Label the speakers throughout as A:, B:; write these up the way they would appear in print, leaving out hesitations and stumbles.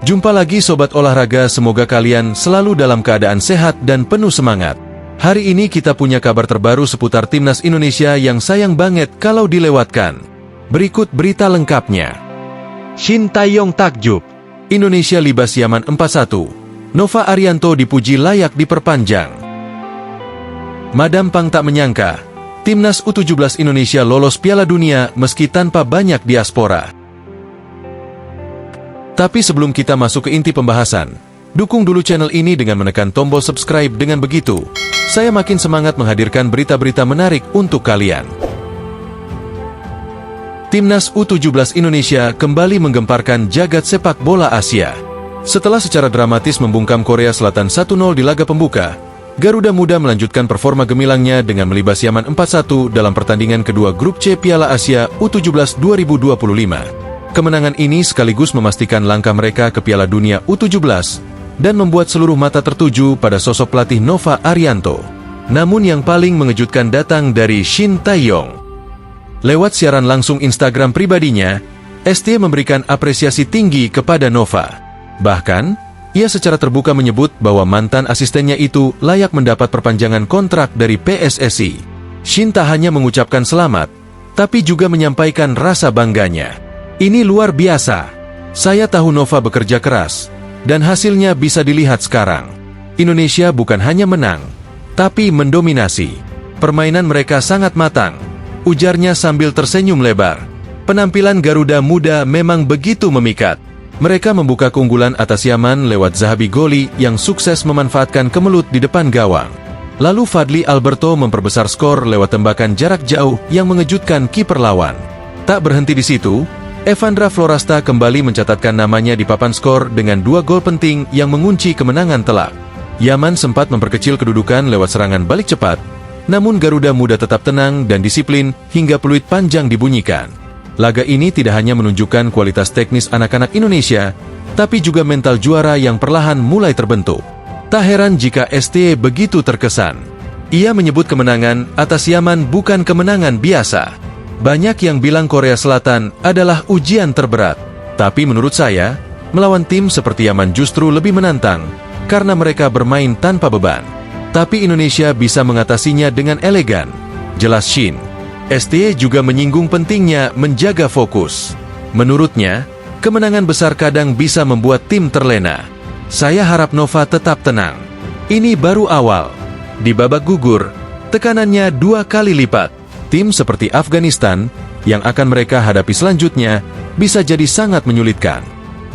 A: Jumpa lagi Sobat Olahraga, semoga kalian selalu dalam keadaan sehat dan penuh semangat. Hari ini kita punya kabar terbaru seputar Timnas Indonesia yang sayang banget kalau dilewatkan. Berikut berita lengkapnya. Shin Tae-yong takjub. Indonesia libas Yaman 4-1. Nova Arianto dipuji layak diperpanjang. Madam Pang tak menyangka, Timnas U17 Indonesia lolos Piala Dunia meski tanpa banyak diaspora. Tapi sebelum kita masuk ke inti pembahasan, dukung dulu channel ini dengan menekan tombol subscribe. Dengan begitu, saya makin semangat menghadirkan berita-berita menarik untuk kalian. Timnas U17 Indonesia kembali menggemparkan jagat sepak bola Asia. Setelah secara dramatis membungkam Korea Selatan 1-0 di laga pembuka, Garuda Muda melanjutkan performa gemilangnya dengan melibas Yaman 4-1 dalam pertandingan kedua Grup C Piala Asia U17 2025. Kemenangan ini sekaligus memastikan langkah mereka ke Piala Dunia U17 dan membuat seluruh mata tertuju pada sosok pelatih Nova Arianto. Namun yang paling mengejutkan datang dari Shin Tae-yong. Lewat siaran langsung Instagram pribadinya, ST memberikan apresiasi tinggi kepada Nova. Bahkan, ia secara terbuka menyebut bahwa mantan asistennya itu layak mendapat perpanjangan kontrak dari PSSI. Shin tak hanya mengucapkan selamat, tapi juga menyampaikan rasa bangganya. Ini luar biasa. Saya tahu Nova bekerja keras, dan hasilnya bisa dilihat sekarang. Indonesia bukan hanya menang, tapi mendominasi. Permainan mereka sangat matang, ujarnya sambil tersenyum lebar. Penampilan Garuda Muda memang begitu memikat. Mereka membuka keunggulan atas Yaman lewat Zahabi Goli yang sukses memanfaatkan kemelut di depan gawang. Lalu Fadli Alberto memperbesar skor lewat tembakan jarak jauh yang mengejutkan kiper lawan. Tak berhenti di situ, Evandra Florasta kembali mencatatkan namanya di papan skor dengan 2 gol penting yang mengunci kemenangan telak. Yaman sempat memperkecil kedudukan lewat serangan balik cepat, namun Garuda Muda tetap tenang dan disiplin hingga peluit panjang dibunyikan. Laga ini tidak hanya menunjukkan kualitas teknis anak-anak Indonesia, tapi juga mental juara yang perlahan mulai terbentuk. Tak heran jika ST begitu terkesan. Ia menyebut kemenangan atas Yaman bukan kemenangan biasa. Banyak yang bilang Korea Selatan adalah ujian terberat. Tapi menurut saya, melawan tim seperti Yaman justru lebih menantang, karena mereka bermain tanpa beban. Tapi Indonesia bisa mengatasinya dengan elegan, jelas Shin. ST juga menyinggung pentingnya menjaga fokus. Menurutnya, kemenangan besar kadang bisa membuat tim terlena. Saya harap Nova tetap tenang. Ini baru awal. Di babak gugur, tekanannya 2 kali lipat. Tim seperti Afghanistan, yang akan mereka hadapi selanjutnya, bisa jadi sangat menyulitkan.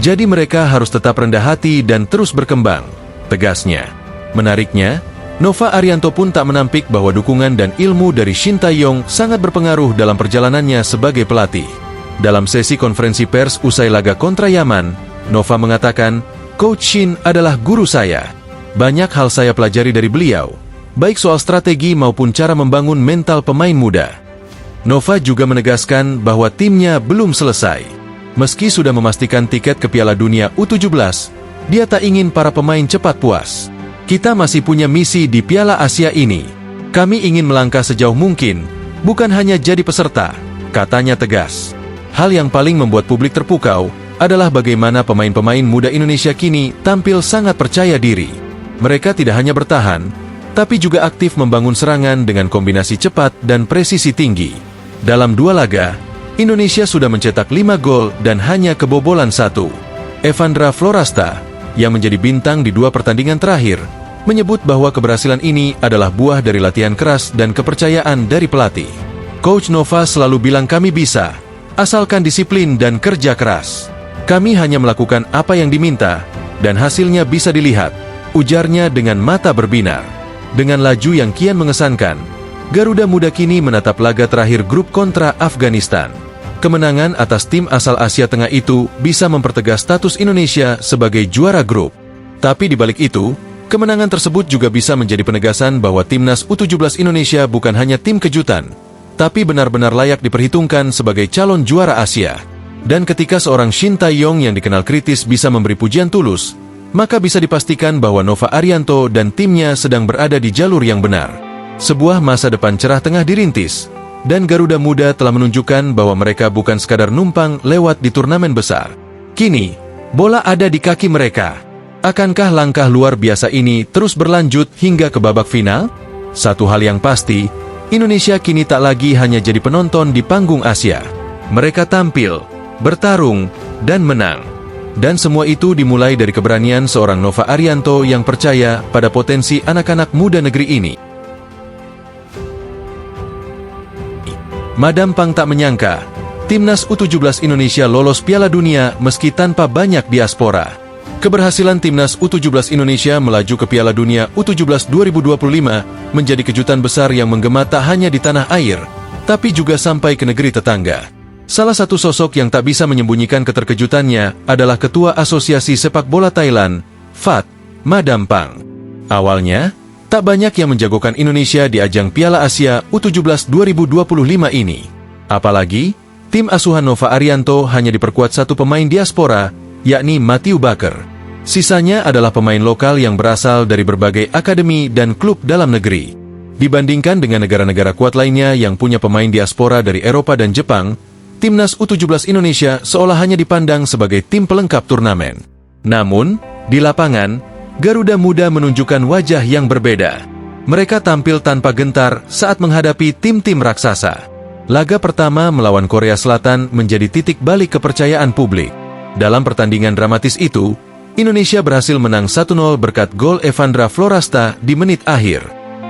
A: Jadi mereka harus tetap rendah hati dan terus berkembang, tegasnya. Menariknya, Nova Arianto pun tak menampik bahwa dukungan dan ilmu dari Shin Tae-yong sangat berpengaruh dalam perjalanannya sebagai pelatih. Dalam sesi konferensi pers usai laga kontra Yaman, Nova mengatakan, "Coach Shin adalah guru saya. Banyak hal saya pelajari dari beliau, baik soal strategi maupun cara membangun mental pemain muda." Nova juga menegaskan bahwa timnya belum selesai. Meski sudah memastikan tiket ke Piala Dunia U17, dia tak ingin para pemain cepat puas. "Kita masih punya misi di Piala Asia ini. Kami ingin melangkah sejauh mungkin, bukan hanya jadi peserta," katanya tegas. Hal yang paling membuat publik terpukau adalah bagaimana pemain-pemain muda Indonesia kini tampil sangat percaya diri. Mereka tidak hanya bertahan, tapi juga aktif membangun serangan dengan kombinasi cepat dan presisi tinggi. Dalam 2 laga, Indonesia sudah mencetak 5 gol dan hanya kebobolan 1. Evandra Florasta, yang menjadi bintang di 2 pertandingan terakhir, menyebut bahwa keberhasilan ini adalah buah dari latihan keras dan kepercayaan dari pelatih. "Coach Nova selalu bilang kami bisa, asalkan disiplin dan kerja keras. Kami hanya melakukan apa yang diminta, dan hasilnya bisa dilihat," ujarnya dengan mata berbinar. Dengan laju yang kian mengesankan, Garuda Muda kini menatap laga terakhir grup kontra Afghanistan. Kemenangan atas tim asal Asia Tengah itu bisa mempertegas status Indonesia sebagai juara grup. Tapi di balik itu, kemenangan tersebut juga bisa menjadi penegasan bahwa Timnas U17 Indonesia bukan hanya tim kejutan, tapi benar-benar layak diperhitungkan sebagai calon juara Asia. Dan ketika seorang Shin Tae-yong yang dikenal kritis bisa memberi pujian tulus, maka bisa dipastikan bahwa Nova Arianto dan timnya sedang berada di jalur yang benar. Sebuah masa depan cerah tengah dirintis, dan Garuda Muda telah menunjukkan bahwa mereka bukan sekadar numpang lewat di turnamen besar. Kini, Bola ada di kaki mereka. Akankah langkah luar biasa ini terus berlanjut hingga ke babak final? Satu hal yang pasti, Indonesia kini tak lagi hanya jadi penonton di panggung Asia. Mereka tampil, bertarung, dan menang. Dan semua itu dimulai dari keberanian seorang Nova Arianto yang percaya pada potensi anak-anak muda negeri ini. Madam Pang tak menyangka, Timnas U17 Indonesia lolos Piala Dunia meski tanpa banyak diaspora. Keberhasilan Timnas U17 Indonesia melaju ke Piala Dunia U17 2025 menjadi kejutan besar yang menggema tak hanya di tanah air, tapi juga sampai ke negeri tetangga. Salah satu sosok yang tak bisa menyembunyikan keterkejutannya adalah Ketua Asosiasi Sepak Bola Thailand, FAT, Madam Pang. Awalnya, tak banyak yang menjagokan Indonesia di ajang Piala Asia U17 2025 ini. Apalagi, tim asuhan Nova Arianto hanya diperkuat satu pemain diaspora, yakni Matthew Baker. Sisanya adalah pemain lokal yang berasal dari berbagai akademi dan klub dalam negeri. Dibandingkan dengan negara-negara kuat lainnya yang punya pemain diaspora dari Eropa dan Jepang, Timnas U17 Indonesia seolah hanya dipandang sebagai tim pelengkap turnamen. Namun, di lapangan, Garuda Muda menunjukkan wajah yang berbeda. Mereka tampil tanpa gentar saat menghadapi tim-tim raksasa. Laga pertama melawan Korea Selatan menjadi titik balik kepercayaan publik. Dalam pertandingan dramatis itu, Indonesia berhasil menang 1-0 berkat gol Evandra Florasta di menit akhir.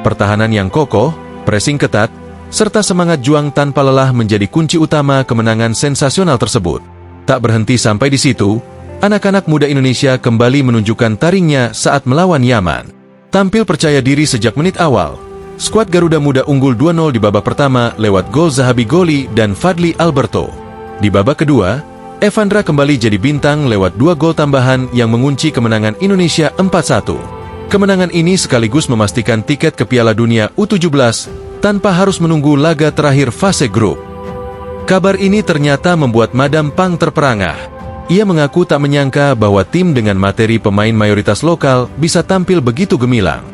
A: Pertahanan yang kokoh, pressing ketat, serta semangat juang tanpa lelah menjadi kunci utama kemenangan sensasional tersebut. Tak berhenti sampai di situ, anak-anak muda Indonesia kembali menunjukkan taringnya saat melawan Yaman. Tampil percaya diri sejak menit awal, skuad Garuda Muda unggul 2-0 di babak pertama lewat gol Zahabi Goli dan Fadli Alberto. Di babak kedua, Evandra kembali jadi bintang lewat 2 gol tambahan yang mengunci kemenangan Indonesia 4-1. Kemenangan ini sekaligus memastikan tiket ke Piala Dunia U17 tanpa harus menunggu laga terakhir fase grup. Kabar ini ternyata membuat Madam Pang terperangah. Ia mengaku tak menyangka bahwa tim dengan materi pemain mayoritas lokal bisa tampil begitu gemilang.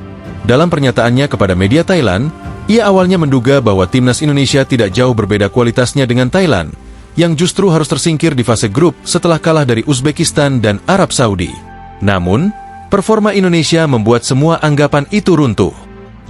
A: Dalam pernyataannya kepada media Thailand, ia awalnya menduga bahwa Timnas Indonesia tidak jauh berbeda kualitasnya dengan Thailand, yang justru harus tersingkir di fase grup setelah kalah dari Uzbekistan dan Arab Saudi. Namun, performa Indonesia membuat semua anggapan itu runtuh.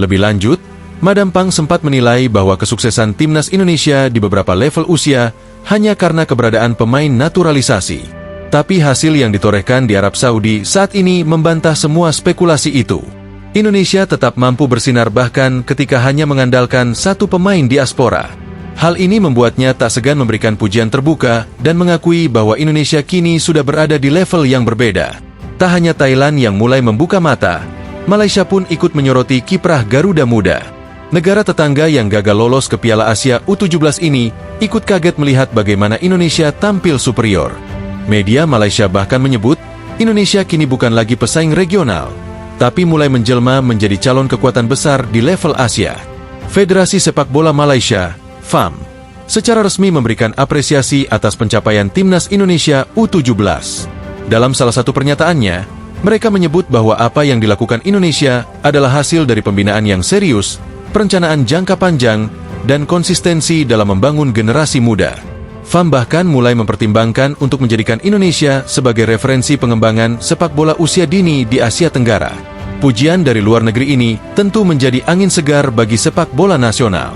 A: Lebih lanjut, Madam Pang sempat menilai bahwa kesuksesan Timnas Indonesia di beberapa level usia hanya karena keberadaan pemain naturalisasi. Tapi hasil yang ditorehkan di Arab Saudi saat ini membantah semua spekulasi itu. Indonesia tetap mampu bersinar bahkan ketika hanya mengandalkan satu pemain diaspora. Hal ini membuatnya tak segan memberikan pujian terbuka dan mengakui bahwa Indonesia kini sudah berada di level yang berbeda. Tak hanya Thailand yang mulai membuka mata, Malaysia pun ikut menyoroti kiprah Garuda Muda. Negara tetangga yang gagal lolos ke Piala Asia U17 ini ikut kaget melihat bagaimana Indonesia tampil superior. Media Malaysia bahkan menyebut, Indonesia kini bukan lagi pesaing regional, tapi mulai menjelma menjadi calon kekuatan besar di level Asia. Federasi Sepak Bola Malaysia, FAM, secara resmi memberikan apresiasi atas pencapaian Timnas Indonesia U17. Dalam salah satu pernyataannya, mereka menyebut bahwa apa yang dilakukan Indonesia adalah hasil dari pembinaan yang serius, perencanaan jangka panjang, dan konsistensi dalam membangun generasi muda. FAM bahkan mulai mempertimbangkan untuk menjadikan Indonesia sebagai referensi pengembangan sepak bola usia dini di Asia Tenggara. Pujian dari luar negeri ini tentu menjadi angin segar bagi sepak bola nasional.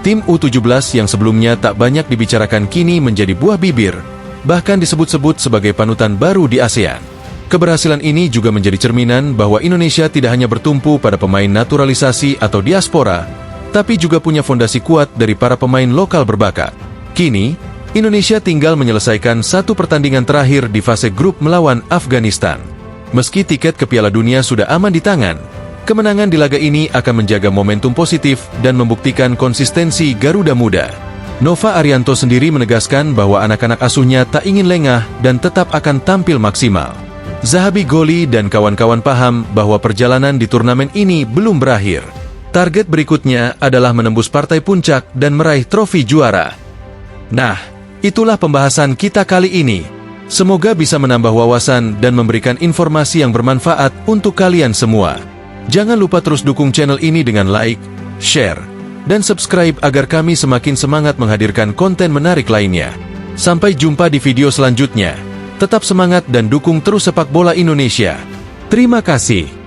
A: Tim U17 yang sebelumnya tak banyak dibicarakan kini menjadi buah bibir, bahkan disebut-sebut sebagai panutan baru di ASEAN. Keberhasilan ini juga menjadi cerminan bahwa Indonesia tidak hanya bertumpu pada pemain naturalisasi atau diaspora, tapi juga punya fondasi kuat dari para pemain lokal berbakat. Kini, Indonesia tinggal menyelesaikan satu pertandingan terakhir di fase grup melawan Afghanistan. Meski tiket ke Piala Dunia sudah aman di tangan, kemenangan di laga ini akan menjaga momentum positif dan membuktikan konsistensi Garuda Muda. Nova Arianto sendiri menegaskan bahwa anak-anak asuhnya tak ingin lengah dan tetap akan tampil maksimal. Zahabi Goli dan kawan-kawan paham bahwa perjalanan di turnamen ini belum berakhir. Target berikutnya adalah menembus partai puncak dan meraih trofi juara. Nah, itulah pembahasan kita kali ini. Semoga bisa menambah wawasan dan memberikan informasi yang bermanfaat untuk kalian semua. Jangan lupa terus dukung channel ini dengan like, share, dan subscribe agar kami semakin semangat menghadirkan konten menarik lainnya. Sampai jumpa di video selanjutnya. Tetap semangat dan dukung terus sepak bola Indonesia. Terima kasih.